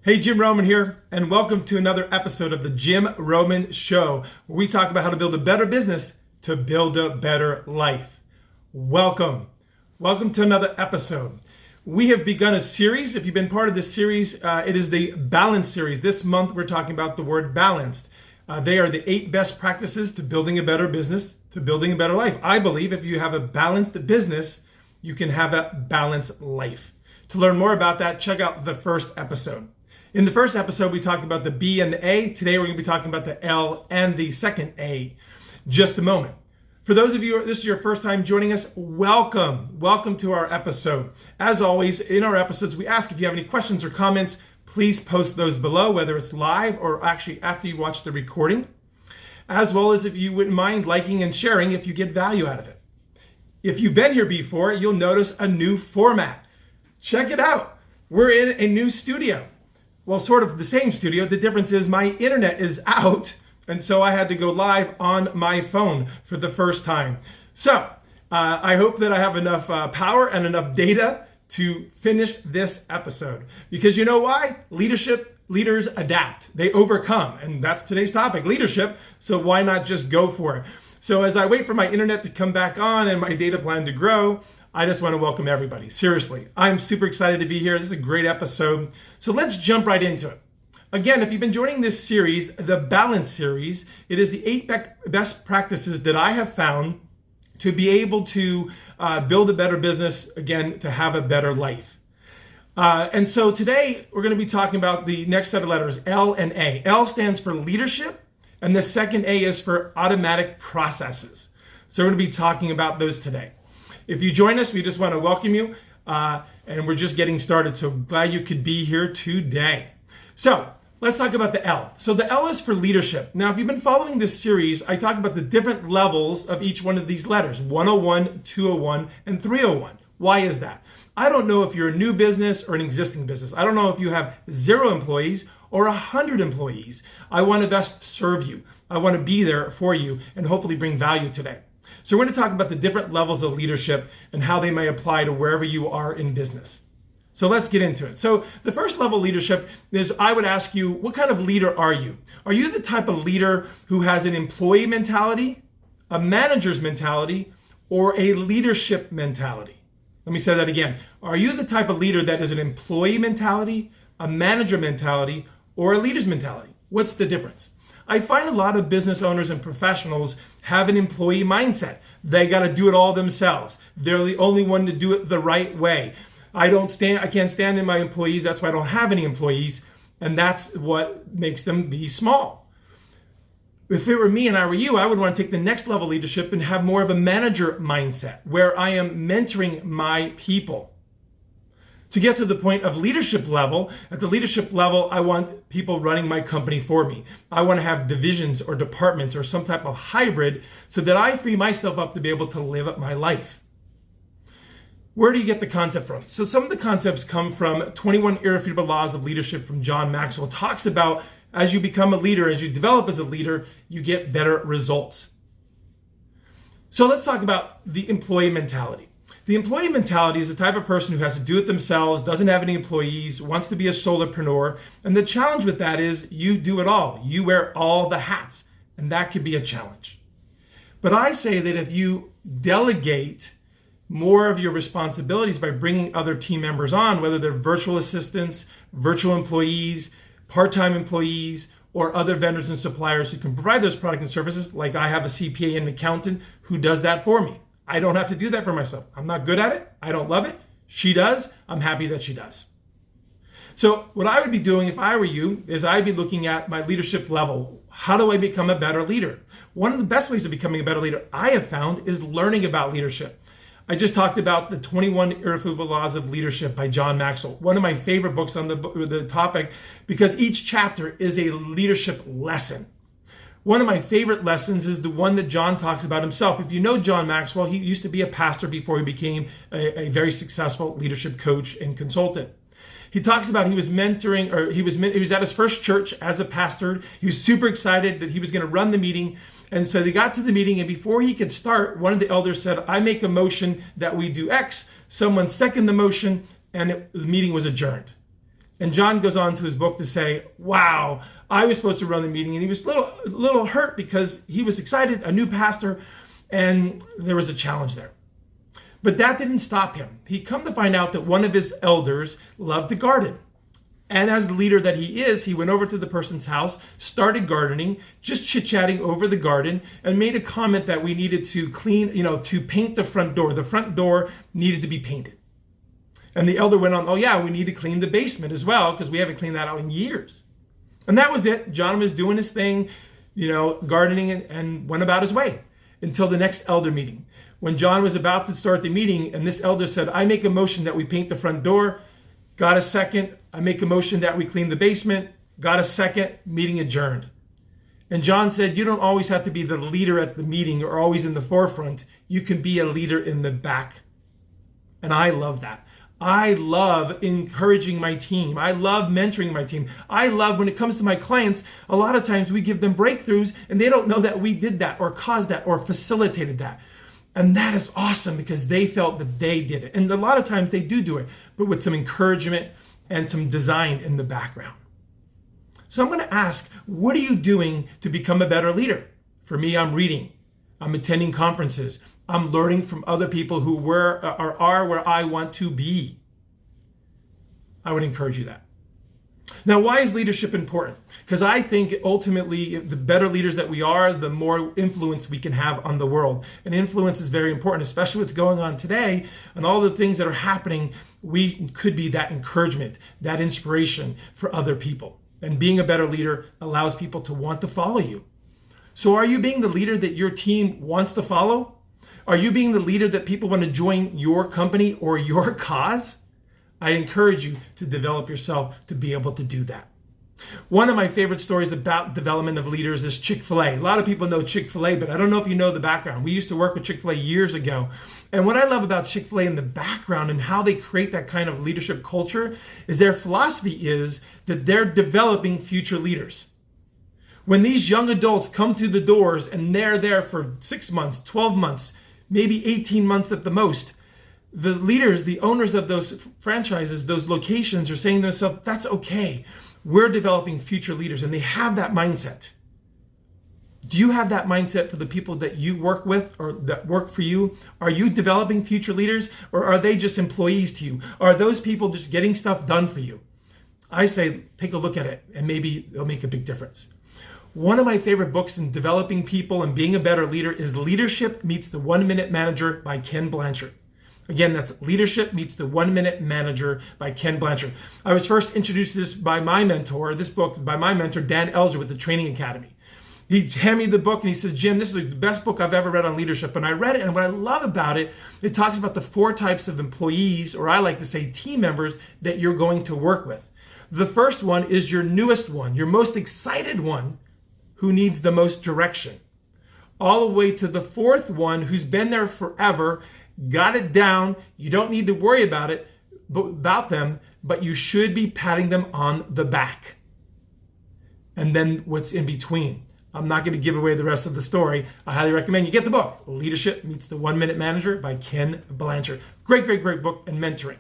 Hey, Jim Roman here, and welcome to another episode of the Jim Roman Show, where we talk about how to build a better business to build a better life. Welcome. Welcome to another episode. We have begun a series. If you've been part of this series, it is the Balance series. This month, we're talking about the word balanced. They are the 8 best practices to building a better business, to building a better life. I believe if you have a balanced business, you can have a balanced life. To learn more about that, check out the first episode. In the first episode, we talked about the B and the A. Today, we're going to be talking about the L and the second A. Just a moment. For those of you, this is your first time joining us, welcome. Welcome to our episode. As always, in our episodes, we ask if you have any questions or comments, please post those below, whether it's live or actually after you watch the recording, as well as if you wouldn't mind liking and sharing if you get value out of it. If you've been here before, you'll notice a new format. Check it out. We're in a new studio. Well, sort of the same studio. The difference is my internet is out, and so I had to go live on my phone for the first time. So I hope that I have enough power and enough data to finish this episode. Because you know why? Leaders adapt. They overcome. And that's today's topic, leadership. So why not just go for it? So as I wait for my internet to come back on and my data plan to grow, I just want to welcome everybody. Seriously, I'm super excited to be here. This is a great episode. So let's jump right into it. Again, if you've been joining this series, the Balance series, it is the 8 best practices that I have found to be able to build a better business, again, to have a better life. And so today we're going to be talking about the next set of letters, L and A. L stands for leadership, and the second A is for automatic processes. So we're going to be talking about those today. If you join us, we just want to welcome you, and we're just getting started. So glad you could be here today. So let's talk about the L. So the L is for leadership. Now, if you've been following this series, I talk about the different levels of each one of these letters, 101, 201, and 301. Why is that? I don't know if you're a new business or an existing business. I don't know if you have 0 employees or 100 employees. I want to best serve you. I want to be there for you and hopefully bring value today. So we're going to talk about the different levels of leadership and how they may apply to wherever you are in business. So let's get into it. So the first level of leadership is, I would ask you, what kind of leader are you? Are you the type of leader who has an employee mentality, a manager's mentality, or a leadership mentality? Let me say that again. Are you the type of leader that is an employee mentality, a manager mentality, or a leader's mentality? What's the difference? I find a lot of business owners and professionals have an employee mindset. They got to do it all themselves. They're the only one to do it the right way. I can't stand in my employees. That's why I don't have any employees. And that's what makes them be small. If it were me and I were you, I would want to take the next level of leadership and have more of a manager mindset where I am mentoring my people. To get to the point of leadership level, at the leadership level, I want people running my company for me. I want to have divisions or departments or some type of hybrid so that I free myself up to be able to live up my life. Where do you get the concept from? So some of the concepts come from 21 Irrefutable Laws of Leadership from John Maxwell. It talks about as you become a leader, as you develop as a leader, you get better results. So let's talk about the employee mentality. The employee mentality is the type of person who has to do it themselves, doesn't have any employees, wants to be a solopreneur. And the challenge with that is you do it all. You wear all the hats, and that could be a challenge. But I say that if you delegate more of your responsibilities by bringing other team members on, whether they're virtual assistants, virtual employees, part-time employees, or other vendors and suppliers who can provide those products and services, like I have a CPA and an accountant who does that for me. I don't have to do that for myself. I'm not good at it. I don't love it. She does. I'm happy that she does. So what I would be doing if I were you is I'd be looking at my leadership level. How do I become a better leader? One of the best ways of becoming a better leader I have found is learning about leadership. I just talked about the 21 Irrefutable Laws of Leadership by John Maxwell, one of my favorite books on the topic, because each chapter is a leadership lesson. One of my favorite lessons is the one that John talks about himself. If you know John Maxwell, he used to be a pastor before he became a very successful leadership coach and consultant. He talks about he was at his first church as a pastor. He was super excited that he was going to run the meeting. And so they got to the meeting, and before he could start, one of the elders said, I make a motion that we do X. Someone seconded the motion, and the meeting was adjourned. And John goes on to his book to say, wow, I was supposed to run the meeting. And he was a little hurt because he was excited, a new pastor, and there was a challenge there. But that didn't stop him. He come to find out that one of his elders loved to garden. And as the leader that he is, he went over to the person's house, started gardening, just chit-chatting over the garden, and made a comment that we needed to clean, to paint the front door. The front door needed to be painted. And the elder went on, oh yeah, we need to clean the basement as well, because we haven't cleaned that out in years. And that was it. John was doing his thing, gardening and went about his way until the next elder meeting. When John was about to start the meeting and this elder said, I make a motion that we paint the front door, got a second. I make a motion that we clean the basement, got a second, meeting adjourned. And John said, you don't always have to be the leader at the meeting or always in the forefront. You can be a leader in the back. And I love that. I love encouraging my team. I love mentoring my team. I love when it comes to my clients, a lot of times we give them breakthroughs and they don't know that we did that or caused that or facilitated that. And that is awesome because they felt that they did it. And a lot of times they do it, but with some encouragement and some design in the background. So I'm going to ask, what are you doing to become a better leader? For me, I'm reading. I'm attending conferences. I'm learning from other people who are where I want to be. I would encourage you that. Now, why is leadership important? Because I think ultimately the better leaders that we are, the more influence we can have on the world. And influence is very important, especially what's going on today and all the things that are happening. We could be that encouragement, that inspiration for other people. And being a better leader allows people to want to follow you. So are you being the leader that your team wants to follow? Are you being the leader that people want to join your company or your cause? I encourage you to develop yourself to be able to do that. One of my favorite stories about development of leaders is Chick-fil-A. A lot of people know Chick-fil-A, but I don't know if you know the background. We used to work with Chick-fil-A years ago. And what I love about Chick-fil-A in the background and how they create that kind of leadership culture is their philosophy is that they're developing future leaders. When these young adults come through the doors and they're there for 6 months, 12 months, maybe 18 months at the most, the leaders, the owners of those franchises, those locations are saying to themselves, that's okay. We're developing future leaders, and they have that mindset. Do you have that mindset for the people that you work with or that work for you? Are you developing future leaders, or are they just employees to you? Are those people just getting stuff done for you? I say, take a look at it, and maybe it'll make a big difference. One of my favorite books in developing people and being a better leader is Leadership Meets the 1 Minute Manager by Ken Blanchard. Again, that's Leadership Meets the 1 Minute Manager by Ken Blanchard. I was first introduced to this book by my mentor, Dan Elzer with the Training Academy. He handed me the book and he says, Jim, this is the best book I've ever read on leadership. And I read it, and what I love about it, it talks about the 4 types of employees, or I like to say team members, that you're going to work with. The first one is your newest one, your most excited one, who needs the most direction. All the way to the 4th one who's been there forever, got it down. You don't need to worry about them, but you should be patting them on the back. And then what's in between. I'm not going to give away the rest of the story. I highly recommend you get the book, Leadership Meets the 1 Minute Manager by Ken Blanchard. Great, great, great book and mentoring.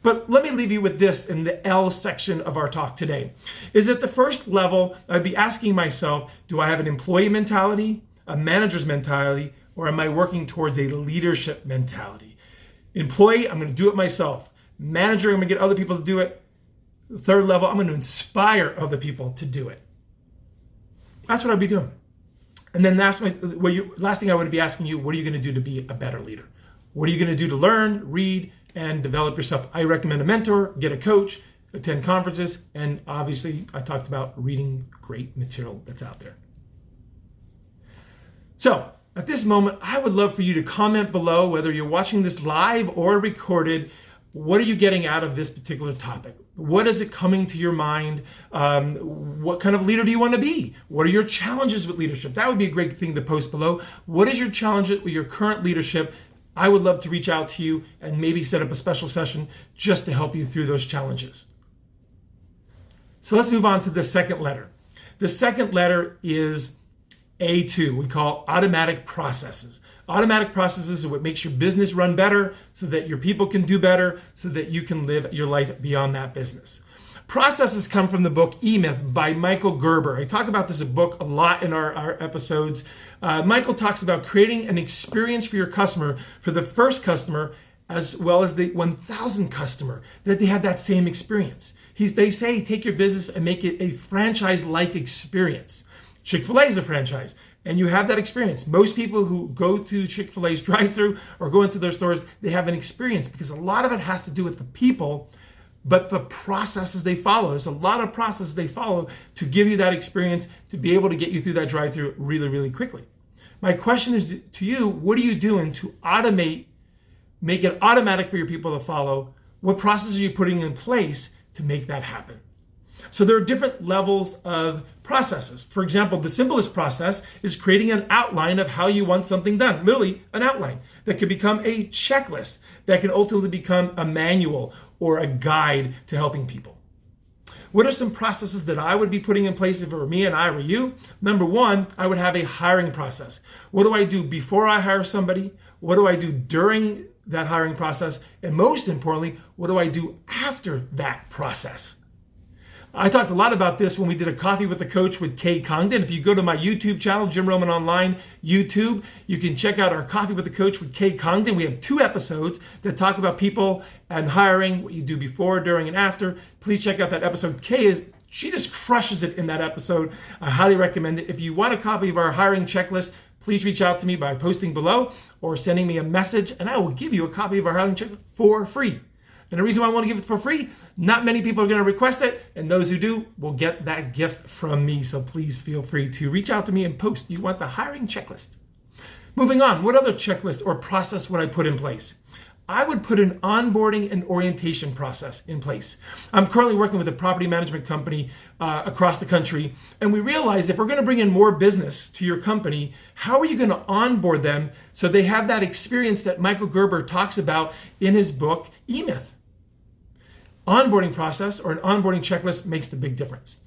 But let me leave you with this in the L section of our talk today. Is at the first level, I'd be asking myself, do I have an employee mentality, a manager's mentality, or am I working towards a leadership mentality? Employee, I'm going to do it myself. Manager, I'm going to get other people to do it. The 3rd level, I'm going to inspire other people to do it. That's what I'd be doing. And then last thing I would be asking you, what are you going to do to be a better leader? What are you going to do to learn, read, and develop yourself? I recommend a mentor, get a coach, attend conferences, and obviously I talked about reading great material that's out there. So at this moment, I would love for you to comment below, whether you're watching this live or recorded, what are you getting out of this particular topic? What is it coming to your mind? What kind of leader do you want to be? What are your challenges with leadership? That would be a great thing to post below. What is your challenge with your current leadership? I would love to reach out to you and maybe set up a special session just to help you through those challenges. So let's move on to the second letter. The second letter is A2, we call automatic processes. Automatic processes are what makes your business run better so that your people can do better, so that you can live your life beyond that business. Processes come from the book E-Myth by Michael Gerber. I talk about this book a lot in our episodes. Michael talks about creating an experience for your customer, for the first customer, as well as the 1,000 customer, that they have that same experience. They say take your business and make it a franchise-like experience. Chick-fil-A is a franchise, and you have that experience. Most people who go to Chick-fil-A's drive-thru or go into their stores, they have an experience because a lot of it has to do with the people, but the processes they follow. There's a lot of processes they follow to give you that experience, to be able to get you through that drive-thru really, really quickly. My question is to you, what are you doing to automate, make it automatic for your people to follow? What processes are you putting in place to make that happen? So there are different levels of processes. For example, the simplest process is creating an outline of how you want something done. Literally an outline that could become a checklist, that can ultimately become a manual or a guide to helping people. What are some processes that I would be putting in place if it were me and I were you? Number one, I would have a hiring process. What do I do before I hire somebody? What do I do during that hiring process? And most importantly, what do I do after that process? I talked a lot about this when we did a Coffee with the Coach with Kay Congdon. If you go to my YouTube channel, Jim Roman Online YouTube, you can check out our Coffee with the Coach with Kay Congdon. We have 2 episodes that talk about people and hiring, what you do before, during, and after. Please check out that episode. She just crushes it in that episode. I highly recommend it. If you want a copy of our hiring checklist, please reach out to me by posting below or sending me a message, and I will give you a copy of our hiring checklist for free. And the reason why I want to give it for free, not many people are going to request it, and those who do will get that gift from me. So please feel free to reach out to me and post. You want the hiring checklist. Moving on, what other checklist or process would I put in place? I would put an onboarding and orientation process in place. I'm currently working with a property management company across the country, and we realized if we're going to bring in more business to your company, how are you going to onboard them so they have that experience that Michael Gerber talks about in his book, E-Myth? Onboarding process or an onboarding checklist makes the big difference.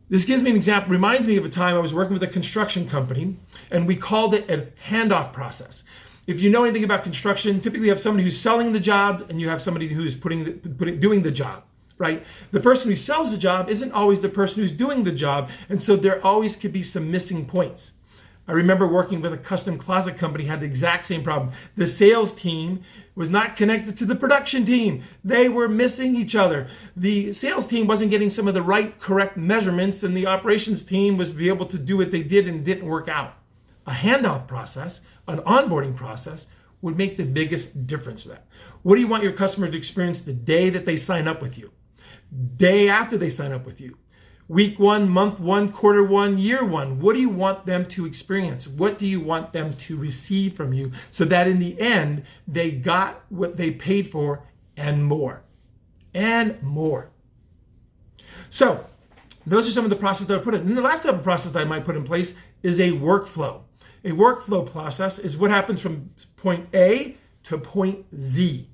This gives me an example, reminds me of a time I was working with a construction company, and we called it a handoff process. If you know anything about construction, typically you have somebody who's selling the job and you have somebody who's doing the job, right? The person who sells the job isn't always the person who's doing the job, and so there always could be some missing points. I remember working with a custom closet company, had the exact same problem. The sales team was not connected to the production team. They were missing each other. The sales team wasn't getting some of the right, correct measurements, and the operations team was be able to do what they did and didn't work out. A handoff process, an onboarding process, would make the biggest difference for that. What do you want your customer to experience the day that they sign up with you? Day after they sign up with you? Week 1, month 1, quarter 1, year 1. What do you want them to experience? What do you want them to receive from you so that in the end, they got what they paid for and more? And more. So those are some of the processes that I put in. And the last type of process that I might put in place is a workflow. A workflow process is what happens from point A to point Z.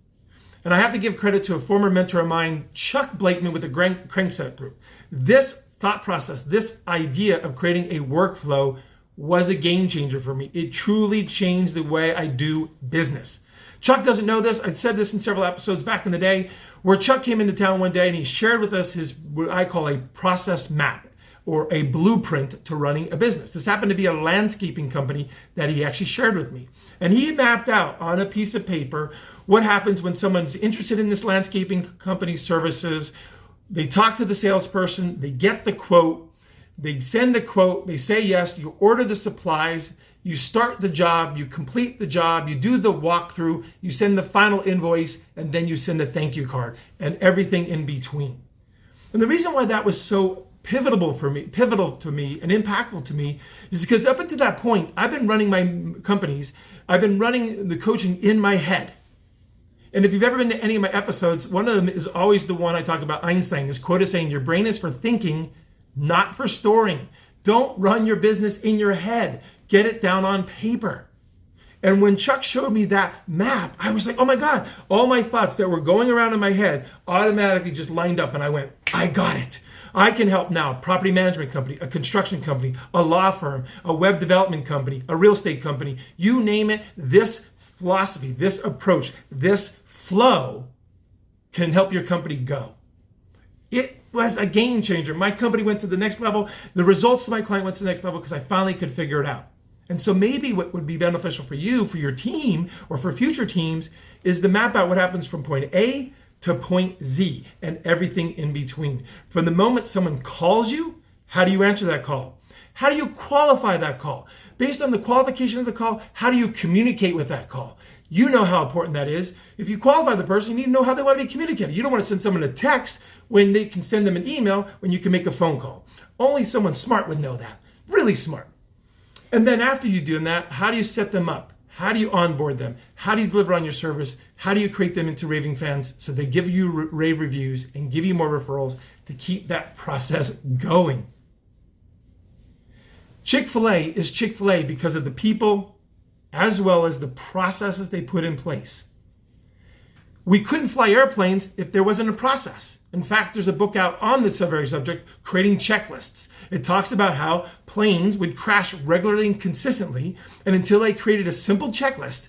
And I have to give credit to a former mentor of mine, Chuck Blakeman with the Crankset Group. This thought process, this idea of creating a workflow was a game changer for me. It truly changed the way I do business. Chuck doesn't know this. I've said this in several episodes back in the day, where Chuck came into town one day and he shared with us his, what I call a process map, or a blueprint to running a business. This happened to be a landscaping company that he actually shared with me. And he mapped out on a piece of paper what happens when someone's interested in this landscaping company's services. They talk to the salesperson, they get the quote, they send the quote, they say yes, you order the supplies, you start the job, you complete the job, you do the walkthrough, you send the final invoice, and then you send a thank you card, and everything in between. And the reason why that was so pivotal to me and impactful to me is because up until that point, I've been running my companies, I've been running the coaching in my head. And if you've ever been to any of my episodes, one of them is always the one I talk about Einstein. His quote is saying, your brain is for thinking, not for storing. Don't run your business in your head. Get it down on paper. And when Chuck showed me that map, I was like, oh my God, all my thoughts that were going around in my head automatically just lined up, and I went, I got it. I can help now a property management company, a construction company, a law firm, a web development company, a real estate company, you name it. This philosophy, this approach, this flow can help your company go. It was a game changer. My company went to the next level. The results of my client went to the next level because I finally could figure it out. And so maybe what would be beneficial for you, for your team, or for future teams is to map out what happens from point A to point Z and everything in between. From the moment someone calls you, how do you answer that call? How do you qualify that call? Based on the qualification of the call, how do you communicate with that call? You know how important that is. If you qualify the person, you need to know how they want to be communicated. You don't want to send someone a text when they can send them an email when you can make a phone call. Only someone smart would know that. Really smart. And then after you do that, how do you set them up? How do you onboard them? How do you deliver on your service? How do you create them into raving fans so they give you rave reviews and give you more referrals to keep that process going? Chick-fil-A is Chick-fil-A because of the people as well as the processes they put in place. We couldn't fly airplanes if there wasn't a process. In fact, there's a book out on this very subject, Creating Checklists. It talks about how planes would crash regularly and consistently, and until they created a simple checklist,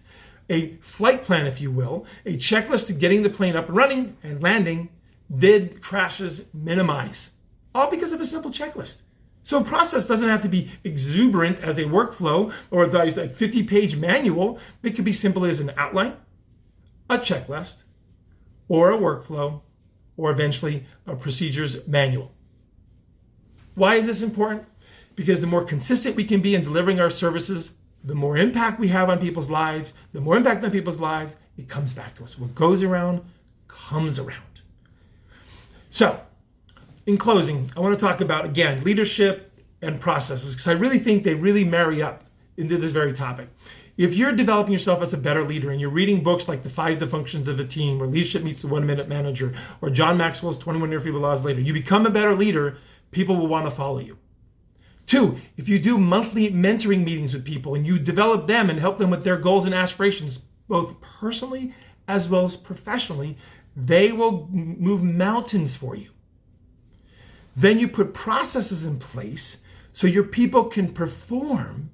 a flight plan, if you will, a checklist to getting the plane up and running and landing, did crashes minimize. All because of a simple checklist. So a process doesn't have to be exuberant as a workflow or a 50-page manual. It could be simple as an outline, a checklist, or a workflow, or eventually a procedures manual. Why is this important? Because the more consistent we can be in delivering our services, the more impact we have on people's lives, the more impact on people's lives, it comes back to us. What goes around comes around. So, in closing, I want to talk about, again, leadership and processes, because I really think they really marry up into this very topic. If you're developing yourself as a better leader and you're reading books like The 5 Dysfunctions of a Team, or Leadership Meets the 1-Minute Manager, or John Maxwell's 21 Irrefutable Laws Later, you become a better leader, people will want to follow you. 2, if you do monthly mentoring meetings with people and you develop them and help them with their goals and aspirations, both personally as well as professionally, they will move mountains for you. Then you put processes in place so your people can perform.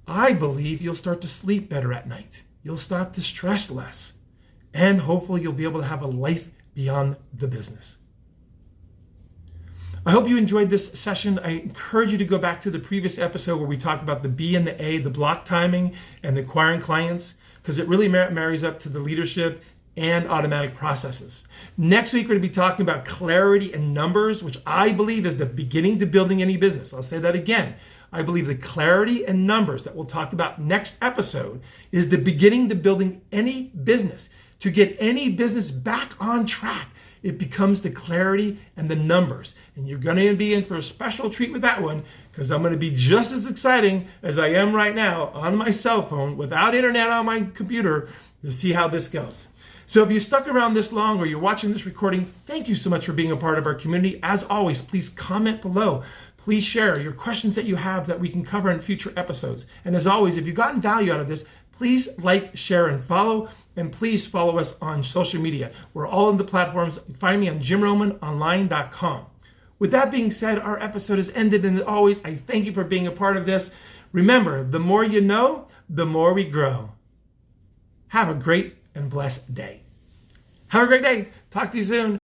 I believe you'll start to sleep better at night. You'll start to stress less. And hopefully you'll be able to have a life beyond the business. I hope you enjoyed this session. I encourage you to go back to the previous episode where we talked about the B and the A, the block timing and the acquiring clients, because it really marries up to the leadership and automatic processes. Next week, we're going to be talking about clarity and numbers, which I believe is the beginning to building any business. I'll say that again. I believe the clarity and numbers that we'll talk about next episode is the beginning to building any business. To get any business back on track, it becomes the clarity and the numbers. And you're going to be in for a special treat with that one, because I'm going to be just as exciting as I am right now on my cell phone without internet on my computer to see how this goes. So if you stuck around this long or you're watching this recording, thank you so much for being a part of our community. As always, please comment below. Please share your questions that you have that we can cover in future episodes. And as always, if you've gotten value out of this, please like, share, and follow. And please follow us on social media. We're all in the platforms. Find me on jimromanonline.com. With that being said, our episode has ended. And as always, I thank you for being a part of this. Remember, the more you know, the more we grow. Have a great and blessed day. Have a great day. Talk to you soon.